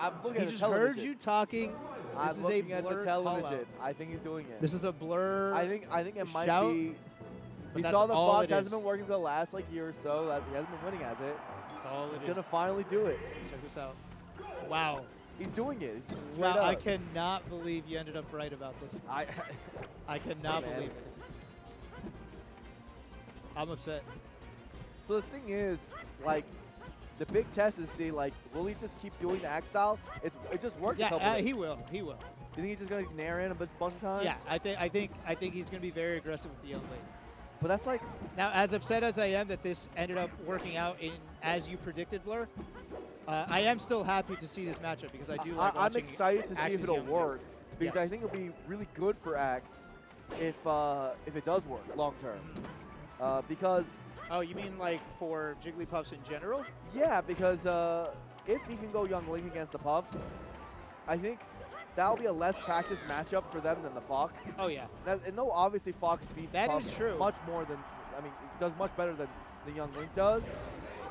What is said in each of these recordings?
I'm looking He at just the television. heard you talking. This is looking a at the blur television. call-out. I think he's doing it. This is a blur. I think it might shout, be. but He that's saw the all Fox it hasn't is. been working for the last year or so. He hasn't been winning as it. That's all it He's is. gonna finally do it. Check this out. Wow. He's doing it. He's just straight Wow, up. I cannot believe you ended up right about this. I cannot Hey, man. believe it. I'm upset. So the thing is, like, the big test is see, like, will he just keep doing the axe style? It just worked a couple Yeah, of he will. He will. Do you think he's just gonna nair in a bunch of times? Yeah, I think he's gonna be very aggressive with the young lady. But that's like, Now, as upset as I am that this ended up working out in as you predicted, Blur, I am still happy to see this matchup because I do like I'm watching excited to see Axe's if it'll young work because Yes. I think it'll be really good for Axe if it does work long term. Because Oh, you mean like for Jigglypuffs in general? yeah, because if he can go Young Link against the Puffs, I think that'll be a less practiced matchup for them than the Fox. Oh yeah. And no, obviously Fox beats That Puffs is true. much more than, I mean, it does much better than the Young Link does.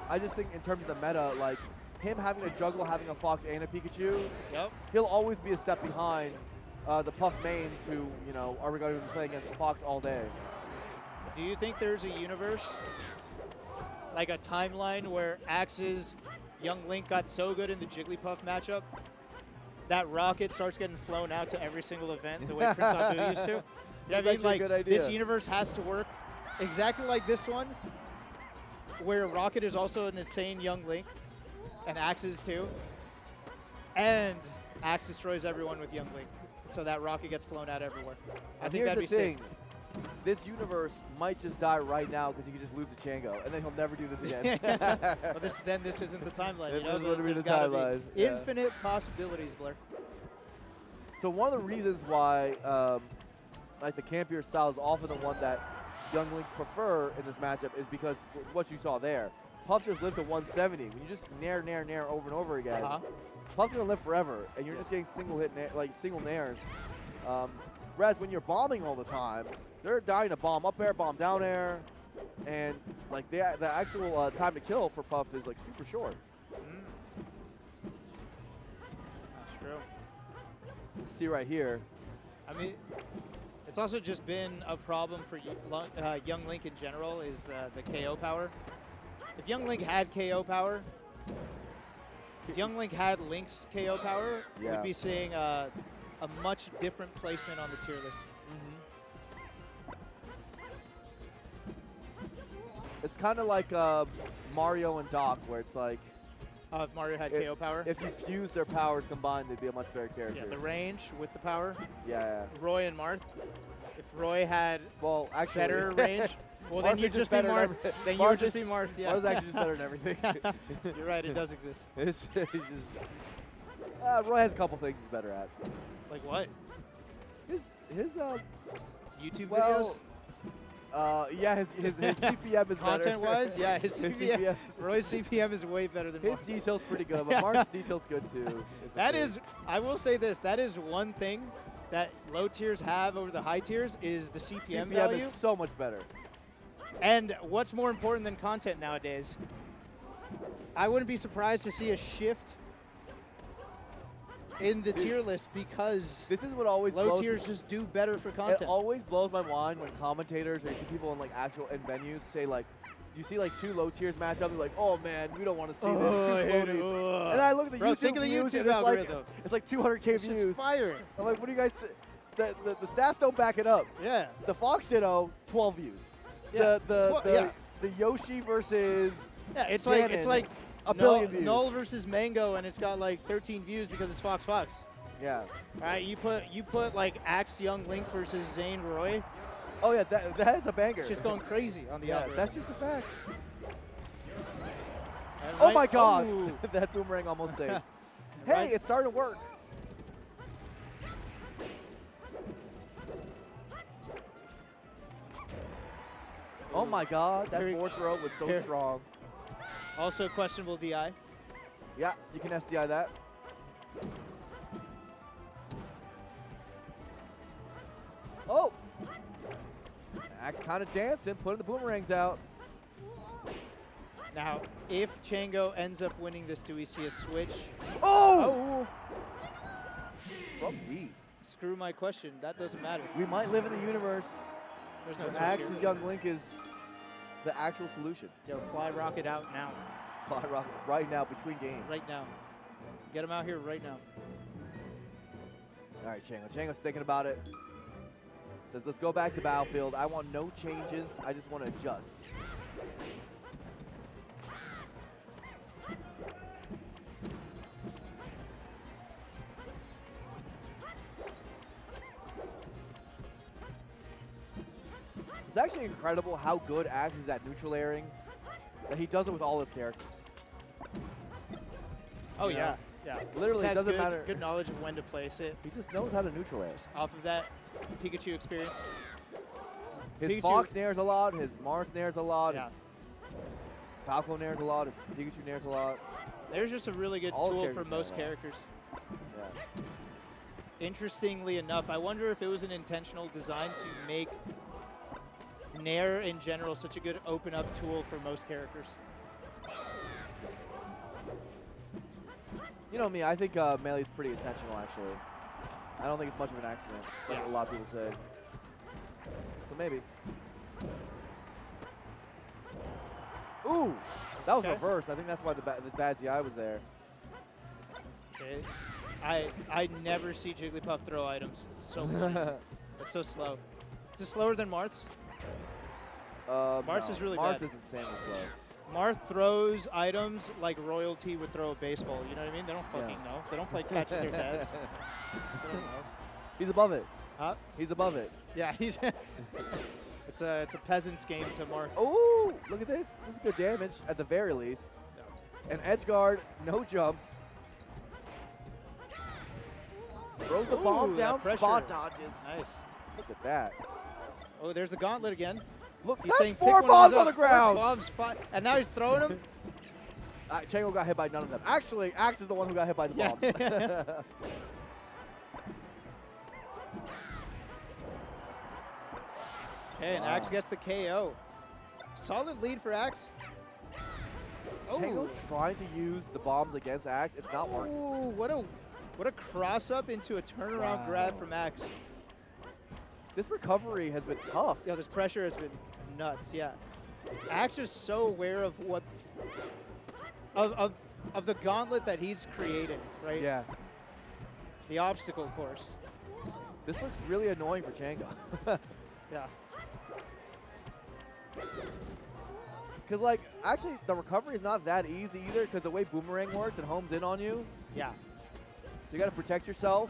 I just think in terms of the meta, like him having to juggle having a Fox and a Pikachu, Yep. he'll always be a step behind the Puff mains who, you know, are going to be playing against Fox all day. Do you think there's a universe, like a timeline, where Axe's Young Link got so good in the Jigglypuff matchup that Rocket starts getting flown out to every single event the way Prince Abu used to? Yeah, I mean, actually a like good idea. this universe has to work exactly like this one, where Rocket is also an insane Young Link, and Axe is too, and Axe destroys everyone with Young Link, so that Rocket gets flown out everywhere. I think Here's that'd the be thing. sick. This universe might just die right now because he could just lose to Chango, and then he'll never do this again. But this isn't the timeline. It You know, is gonna be there's the gotta timeline, be yeah. infinite possibilities, Blur. So one of the reasons why, like the campier style is often the one that Young Links prefer in this matchup is because what you saw there. Puff just lived to 170. When you just nair over and over again, Puff's gonna live forever, and you're just getting single nairs. Whereas when you're bombing all the time, they're dying to bomb up air, bomb down air, and like the actual time to kill for Puff is like super short. That's true. See right here. I mean, it's also just been a problem for Young Link in general is the KO power. If Young Link had KO power, if Young Link had Link's KO power, Yeah. we'd be seeing a much different placement on the tier list. It's kind of like Mario and Doc, where it's like If Mario had KO power. if you fuse their powers combined, they'd be a much better character. Yeah, the range with the power. Yeah. Roy and Marth. If Roy had Well, actually, better range, well then Marth you'd is just be better than Marth. everything. Then you Marth would just is be Marth. Yeah. Marth's actually just better than everything. You're right. It does exist. It's just, Roy has a couple things he's better at. Like what? His YouTube videos. well, yeah, his CPM is better. Content-wise, yeah, his His CPM. Roy's CPM is way better than His Marth's. detail's pretty good, but Marth's detail's good too. That is, I will say this, that is one thing that low tiers have over the high tiers is the CPM value. is so much better. And what's more important than content nowadays? I wouldn't be surprised to see a shift in the tier list because This is what always low blows tiers just do better for It content. always blows my mind when commentators or you see people in like actual venues say like, you see like two low tiers match up, they're like, oh man, we don't want to see this. It's too floaties. And then I look at the Bro, YouTube think of the views YouTube and it's like, algorithm. it's like 200K It's just views. fire. I'm like, what do you guys? The stats don't back it up. Yeah. The Fox Ditto, 12 views. Yeah. The Yoshi versus Yeah, it's Ganon, like a billion views. Null versus Mango, and it's got like 13 views because it's Fox. Yeah. All right, you put like Axe Young Link versus Zane Roy. Oh yeah, that is a banger. It's just going crazy on the yeah, algorithm. that's just the facts. And Oh right- my God, Ooh. that boomerang almost saved. Hey, Right. it's starting to work. Oh my God, that Here- fourth row was so here. strong. Also questionable DI. Yeah, you can SDI that. Oh! Axe kind of dancing, putting the boomerangs out. Now, if Chango ends up winning this, do we see a switch? Oh! From deep. Screw my question. That doesn't matter. We might live in the universe There's no where switch Axe's here. Young Link is the actual solution. Yo, fly rocket out now. Fly rocket right now between games. Right now. Get him out here right now. All right, Chango. Chango's thinking about it. Says, let's go back to Battlefield. I want no changes. I just want to adjust. It's actually incredible how good Axe is at neutral airing, that he does it with all his characters. Oh, You know? yeah. Yeah. Literally, Just it has doesn't good, matter. Good knowledge of when to place it. He just knows how to neutral air. Off of that Pikachu experience. His Pikachu- Fox nairs a lot, his Marth nairs a lot, Yeah. his Falco nairs a lot, his Pikachu nairs a lot. There's just a really good All his tool for characters most know that. characters. Yeah. Interestingly enough, I wonder if it was an intentional design to make Nair in general such a good open up tool for most characters. You know me, I think Melee's pretty intentional, actually. I don't think it's much of an accident, like Yeah. a lot of people say. So maybe. Ooh! That was Okay. reverse. I think that's why the bad DI was there. Okay. I never see Jigglypuff throw items. It's so funny. It's so slow. Is it slower than Marth's? Marth's No. is really Marth bad. is insanely slow. Marth throws items like royalty would throw a baseball. You know what I mean? They don't Yeah. fucking know. They don't play catch with their dads. They don't know. He's above it. Huh? He's above it. Yeah, he's. It's a peasant's game to Marth. Ooh! Look at this. This is good damage, at the very least. And edge guard, no jumps. Throws the bomb Ooh, that down, pressure. spot dodges. Nice. Look at that. Oh, there's the gauntlet again. Look, He's that's saying four pick one bombs of on those the up. ground. 4 bombs, 5, and now he's throwing them. Chango got hit by none of them. Actually, Axe is the one who got hit by the Yeah. bombs. Okay, and Wow. Axe gets the KO. Solid lead for Axe. Chango's trying to use the bombs against Axe. It's not working. Ooh, what a cross up into a turnaround grab Wow. from Axe. This recovery has been tough. Yeah, this pressure has been nuts. Yeah, Axe is so aware of what of the gauntlet that he's creating, right? Yeah. The obstacle course. This looks really annoying for Chango. Yeah. Because, like, actually, the recovery is not that easy either because the way Boomerang works, it homes in on you. Yeah. So you got to protect yourself.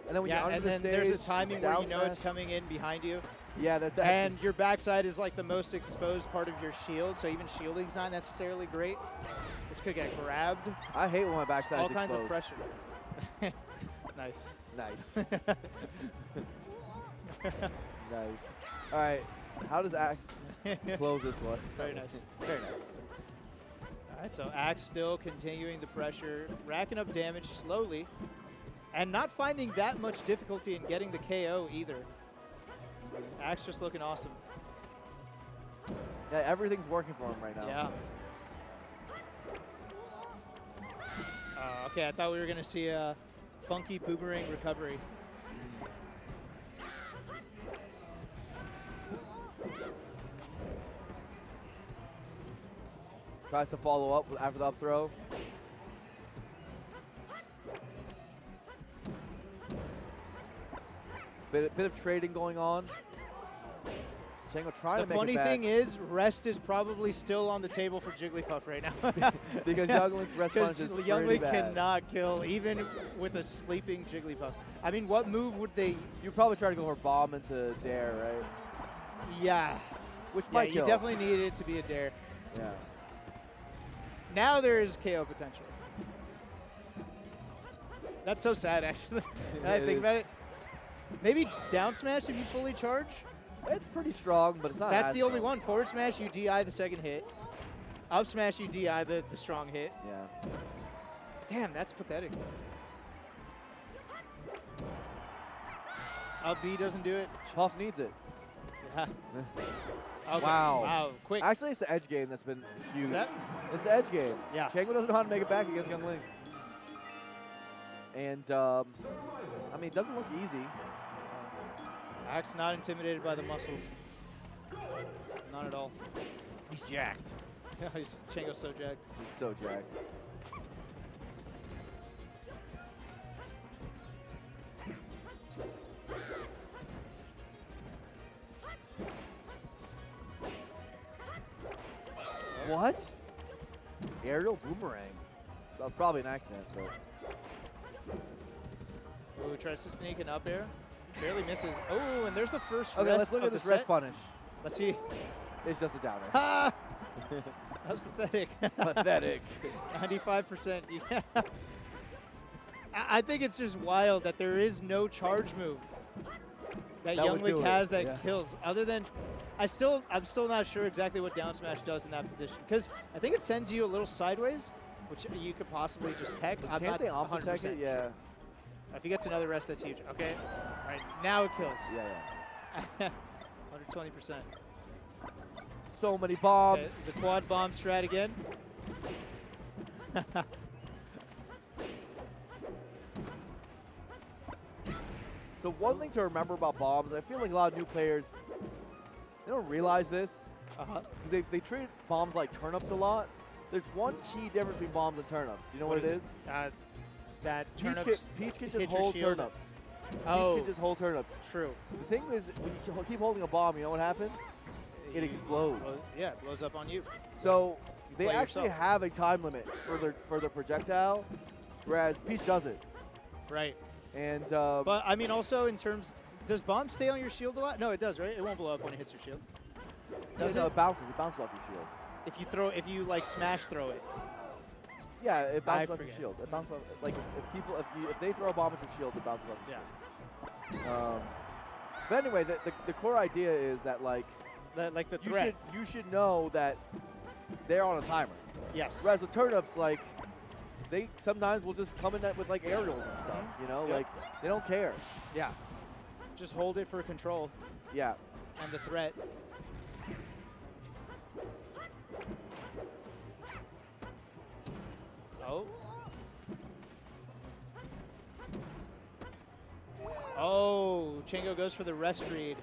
And then when Yeah, you're under and the then stage, there's a timing where down you know it's smash. coming in behind you. Yeah, there's that. And your backside is like the most exposed part of your shield, so even shielding's not necessarily great, which could get grabbed. I hate when my backside All is kinds of exposed. pressure. Nice. Nice. Nice. All right. How does Axe close this one? Very nice. Very nice. All right, so Axe still continuing the pressure, racking up damage slowly, and not finding that much difficulty in getting the KO either. Axe just looking awesome. Yeah, everything's working for him right now. Yeah. Okay, I thought we were going to see a funky boomerang recovery. Tries to follow up after the up throw. Bit of trading going on. Chango trying The to make funny it back. thing is, rest is probably still on the table for Jigglypuff right now. Because Young Link's rest Because punch is Young pretty Link bad. cannot kill, even with a sleeping Jigglypuff. I mean, what move would they... You probably try to go for bomb into dare, right? Yeah. Which Yeah, might you kill. definitely needed it to be a dare. Yeah. Now there is KO potential. That's so sad, actually. Now I It think is. about it. Maybe down smash if you fully charge. It's pretty strong, but it's not That's as the only strong. one. Forward smash, you DI the second hit. Up smash, you DI the strong hit. Yeah. Damn, that's pathetic. Up B doesn't do it. Puff needs it. Yeah. Okay. Wow. Wow. Quick. Actually, it's the edge game that's been huge. Is that? It's the edge game. Yeah. Chango doesn't know how to make it back against Young Link. And, I mean, it doesn't look easy. Axe not intimidated by the muscles. Not at all. He's jacked. Chango's so jacked. He's so jacked. What? Aerial boomerang. That was probably an accident, but. Ooh, tries to sneak an up air. Barely misses. Oh, and there's the first Okay, rest let's look of at this the rest set. punish. Let's see. It's just a downer. Ha! That's pathetic. Pathetic. 95%. Yeah. I think it's just wild that there is no charge move that That Young would Link do it, has that yeah. kills. Other than, I'm still not sure exactly what down smash does in that position because I think it sends you a little sideways, which you could possibly just tech. I'm Can't not they opposite 100%. tech it? Yeah. If he gets another rest, that's huge. Okay. All right. Now it kills. Yeah. 120%. So many bombs. The quad bomb strat again. So one thing to remember about bombs, I feel like a lot of new players, they don't realize this. Because they treat bombs like turnips a lot. There's one key difference between bombs and turnips. Do you know what it is? That Peach turnips can hit just your hold shield. turnips. Oh, Peach can just hold turnips. true. The thing is, when you keep holding a bomb, you know what happens? It explodes. Yeah, it blows up on you. So they Play actually yourself. have a time limit for their projectile, whereas Peach doesn't. Right. And But I mean, also in terms, does bomb stay on your shield a lot? No, it does, right? It won't blow up when it hits your shield. Does no, it? it bounces. It bounces off your shield. If you like smash throw it. Yeah, it bounces off forget. your shield. It bounces off, like if they throw a bomb at your shield, it bounces off your shield. But anyway, the core idea is that like Like the threat. you should know that they're on a timer. Yes. Whereas with turnips, like they sometimes will just come in with like aerials and stuff. You know, Yep. like they don't care. Yeah. Just hold it for control Yeah. and the threat. Oh. Oh, Chango goes for the rest read.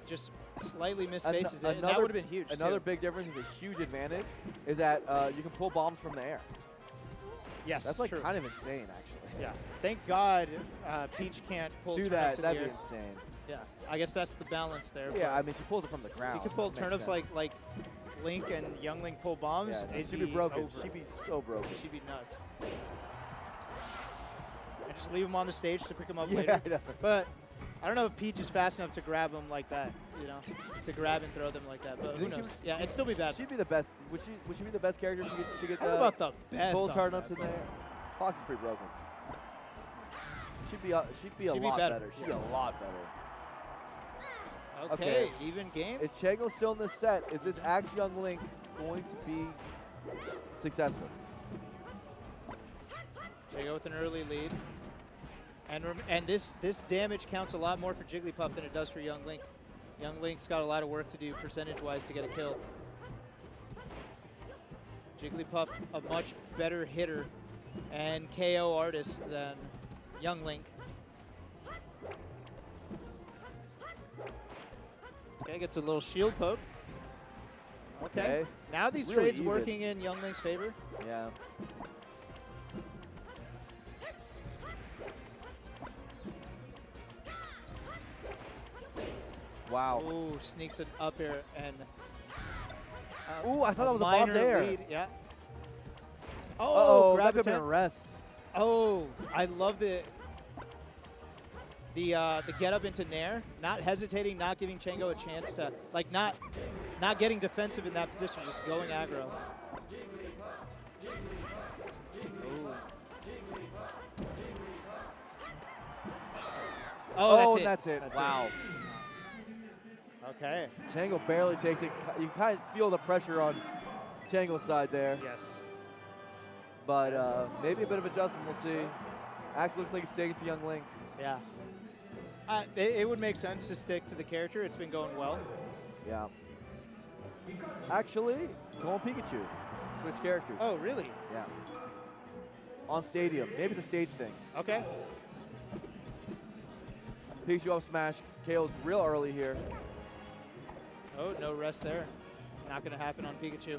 Just slightly misfaces it, and that would have been huge. Another too. big difference is a huge advantage is that you can pull bombs from the air. Yes, That's like true. kind of insane, actually. Yeah. Thank God Peach can't pull Do turnips that. in That'd the be air. insane. Yeah. I guess that's the balance there. Yeah, I mean, she pulls it from the ground. You could pull Makes turnips sense. like Link and Young Link pull bombs. Yeah, it'd she'd be broken. over. She'd be so broken. She'd be nuts. And just leave him on the stage to pick him up Yeah, later. I know. But I don't know if Peach is fast enough to grab him like that, you know, to grab and throw them like that. But You who think she knows? would- Yeah, it'd still be bad. She'd be the best. Would she be the best character? She could I don't know about the best. pull on turnips that, in there. Fox is pretty broken. She'd be a She'd be lot better, better. She'd yes. be a lot better. but- Okay, even game. Is Chango still in this set? Is this Axe Young Link going to be successful? Chango with an early lead. And this damage counts a lot more for Jigglypuff than it does for Young Link. Young Link's got a lot of work to do percentage-wise to get a kill. Jigglypuff, a much better hitter and KO artist than Young Link. Okay, gets a little shield poke. Okay. Now these Really trades even. working in Young Link's favor. Yeah. Wow. Ooh, sneaks an up air and Ooh, I thought that was a bomb minor there. lead. Yeah. Oh, Oh, that grab could have been a attempt. rest. Oh, I love the get up into Nair, not hesitating, not giving Chango a chance to not getting defensive in that position, just going aggro. Ooh. Oh, that's it. that's it. Wow. Okay. Chango barely takes it. You kind of feel the pressure on Chango's side there. Yes. But maybe a bit of adjustment. We'll see. Axe looks like he's staying to Young Link. Yeah. It would make sense to stick to the character. It's been going well. Yeah. Actually, going Pikachu. switch characters. Oh, really? Yeah. On Stadium. Maybe it's a stage thing. Okay. Pikachu up smash. KO's real early here. Oh, no rest there. Not going to happen on Pikachu.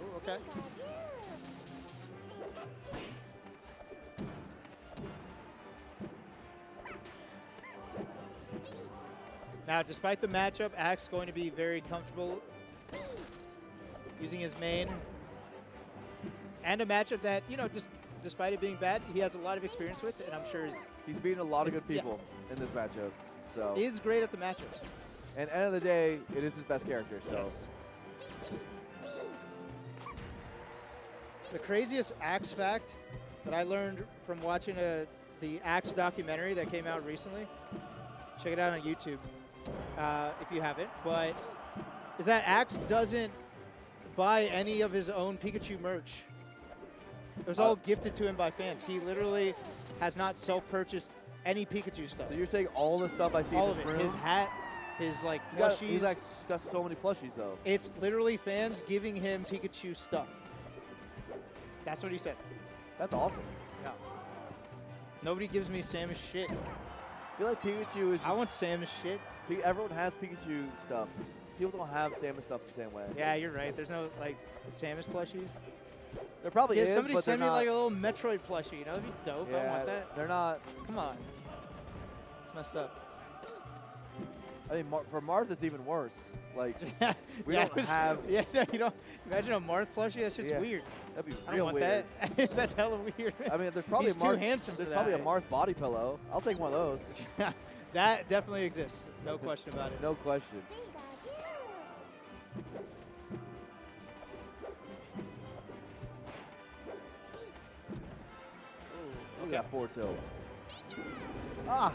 Oh, okay. Now, despite the matchup, Axe going to be very comfortable using his main. And a matchup that, you know, despite it being bad, he has a lot of experience with, and I'm sure he's beaten a lot of good people in this matchup. So he is great at the matchup. And end of the day, it is his best character. So Yes. The craziest Axe fact that I learned from watching the Axe documentary that came out recently, check it out on YouTube if you haven't, but is that Axe doesn't buy any of his own Pikachu merch. It was all gifted to him by fans. He literally has not self-purchased any Pikachu stuff. So you're saying all the stuff I see all in this of it. room? His hat, his like He's plushies. got so many plushies though. It's literally fans giving him Pikachu stuff. That's what he said. That's awesome. Yeah. Nobody gives me Samus shit. I feel like Pikachu is. I want Samus shit. Everyone has Pikachu stuff. People don't have Samus stuff the same way. Yeah, you're right. There's no like Samus plushies. There probably Yeah, is, somebody but send me they're not. like a little Metroid plushie. You know, that'd be dope. Yeah, I want that. They're not. Come on. It's messed up. I mean, for Marth, it's even worse. Like, Yeah, we yeah, don't have. Yeah, no, you don't. Imagine a Marth plushie. That shit's Yeah. weird. That'd be I don't real want weird. that. That's hella weird. I mean, there's probably He's a Marth. too handsome for There's that. probably a Marth body pillow. I'll take one of those. Yeah, that definitely exists. No question about it. No question. Look at that forward tilt. Ah!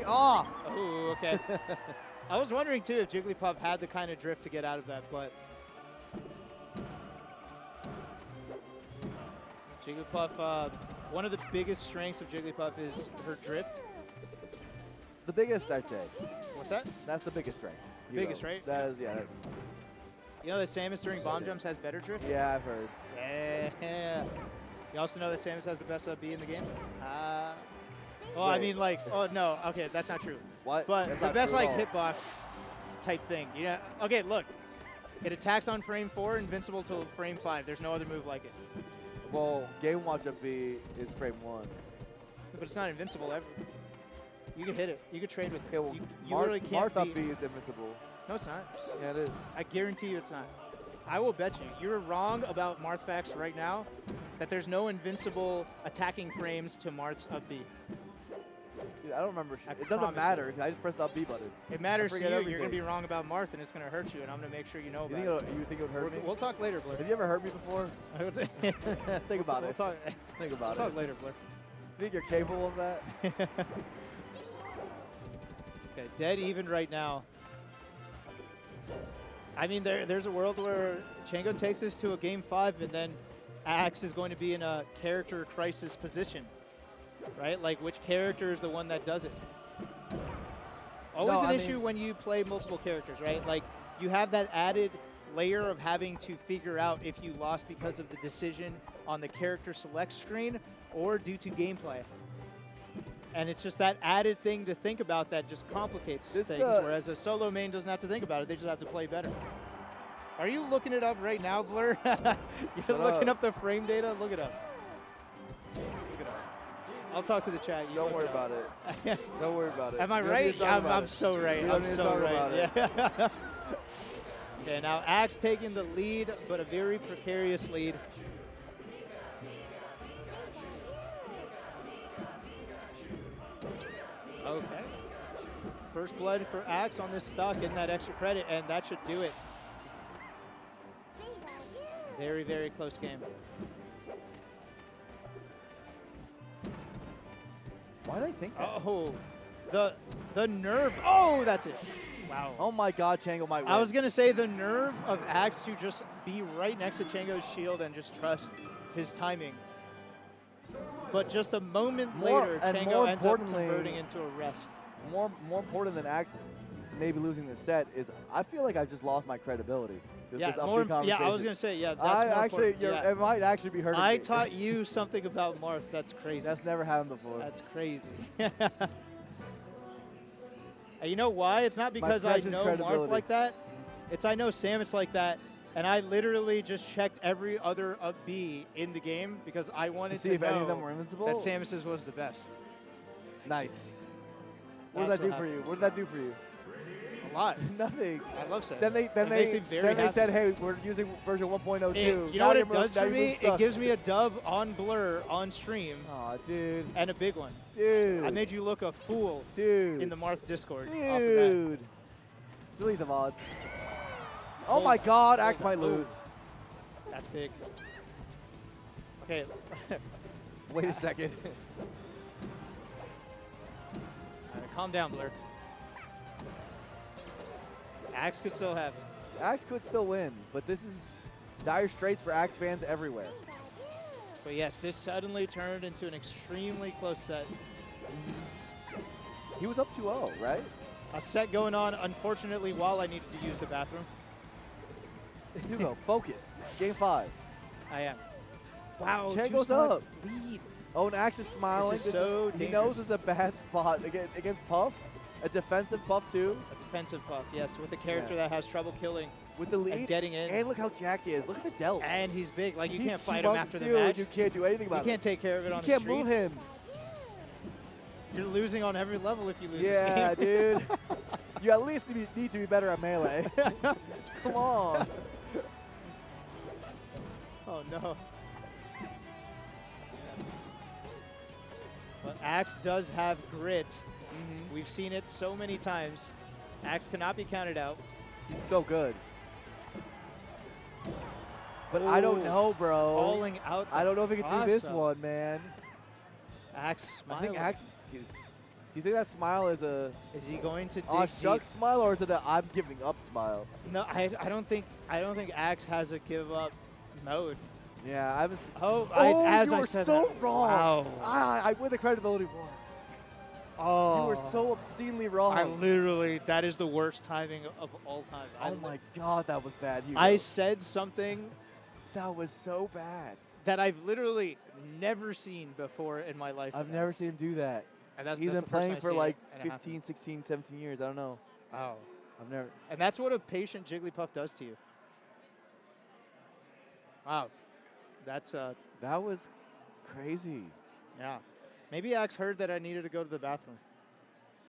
Oh, okay. I was wondering too if Jigglypuff had the kind of drift to get out of that, but Jigglypuff, one of the biggest strengths of Jigglypuff is her drift. The biggest, I'd say. What's that? That's the biggest strength. Biggest, right? That is, yeah. You know that Samus during bomb jumps has better drift? Yeah, I've heard. Yeah. You also know that Samus has the best B in the game? Well, I Wait. mean, like, oh, no. Okay, that's not true. What? But That's the not best, true at like, all. hitbox type thing. You know? Okay, look. It attacks on frame 4, invincible till frame 5. There's no other move like it. Well, Game Watch up B is frame 1. But it's not invincible ever. You can hit it. You can trade with it. Okay, well, you literally can't Marth up beat- B is invincible. No, it's not. Yeah, it is. I guarantee you it's not. I will bet you. You're wrong about Marth facts right now, that there's no invincible attacking frames to Marth's up B. Dude, I don't remember. I It doesn't promise matter. I just pressed the up B button. It matters to you. forget You're going to everything. be wrong about Marth, and it's going to hurt you, and I'm going to make sure you know You about think, you think it would hurt me? We'll talk later, Blur. Have you ever hurt me before? Think about We'll it. talk, Think about we'll it. talk later, Blur. You think you're capable of that? Okay, dead even right now. I mean, there's a world where Chango takes this to a game 5, and then Axe is going to be in a character crisis position, right? Like, which character is the one that does it? Always No, an I issue mean- when you play multiple characters, right? Like, you have that added layer of having to figure out if you lost because of the decision on the character select screen or due to gameplay. And it's just that added thing to think about that just complicates This, things, whereas a solo main doesn't have to think about it. They just have to play better. Are you looking it up right now, Blur? You're Shut looking up. up the frame data? Look it up. Look it up. I'll talk to the chat. You Don't look worry it up. about it. Don't worry about it. Am I You don't need right? to talk Yeah, about I'm it. so right. You don't I'm need to so talk right. about Yeah. Okay, now Axe taking the lead, but a very precarious lead. Okay. First blood for Axe on this stock, getting that extra credit, and that should do it. Very, very close game. Why did I think that? Oh, the nerve. Oh, that's it. Wow. Oh my God, Chango might win. I was going to say the nerve of Axe to just be right next to Chango's shield and just trust his timing. But just a moment later, Chango ends up converting into a rest. More important than Axe maybe losing this set is I feel like I've just lost my credibility. This Yeah, upbeat yeah, I was conversation. gonna say, yeah, that's I more actually, important. Yeah. it might actually be hurting I me. taught you something about Marth. That's crazy. That's never happened before. That's crazy. And you know why? It's not because I precious know Marth credibility. like that. It's I know Samus like that. And I literally just checked every other B in the game because I wanted to see to if know any of them were invincible. that Samus's was the best. Nice. What does That's that do what for you? What did that do for you? A lot. Nothing. I love Samus. Then It makes me very happy. said, hey, we're using version 1.02. You know what it does for me? It gives me a dub on Blur on stream. Aw, dude. And a big one. Dude. I made you look a fool Dude. in the Marth Discord. Dude. Off of that. Delete the VODs. Oh my god, Axe might lose. That's big. Okay. Wait a second. All right, calm down, Blur. Axe could still have it. Axe could still win, but this is dire straits for Axe fans everywhere. But yes, this suddenly turned into an extremely close set. He was up 2-0, right? A set going on, unfortunately, while I needed to use the bathroom. Hugo, focus. Game 5. I am. Wow, Chango's two-star up. lead. Oh, and Axe is smiling. This is so he knows dangerous. it's a bad spot against Puff. A defensive Puff, too. A defensive Puff, yes, with a character Yeah. that has trouble killing With the lead. and getting in. And look how jacked he is. Look at the delts. And he's big. Like, you He's can't fight him smug, after the dude, match. You can't do anything You about it. can't take care of it on You the can't move streets. him. You're losing on every level if you lose Yeah, this game. dude. You at least need to be better at Melee. Come on. Oh, no. But Axe does have grit. We've seen it so many times. Axe cannot be counted out. He's so good. But I don't Ooh, know, bro. Falling out. I don't know if he can do this awesome. one, man. Axe I think smiling. Axe. Dude, do you think that smile is a Is he going to dig shuck deep? smile, or is it a I'm giving up smile? No, I don't think Axe has a give up mode. Yeah, I was. Oh, you I were said so that. wrong. Wow. I win the credibility war. Oh, You were so obscenely wrong. I literally, that is the worst timing of all time. Oh my god, that was bad. Hugo. I said something that was so bad. that I've literally never seen before in my life. I've with never Axe. seen him do that. And that's, He's that's been the first playing time I've for seen like it, and it 15, happened. 16, 17 years. I don't know. Wow. I've never. And that's what a patient Jigglypuff does to you. Wow. That's, That was crazy. yeah. Maybe Axe heard that I needed to go to the bathroom.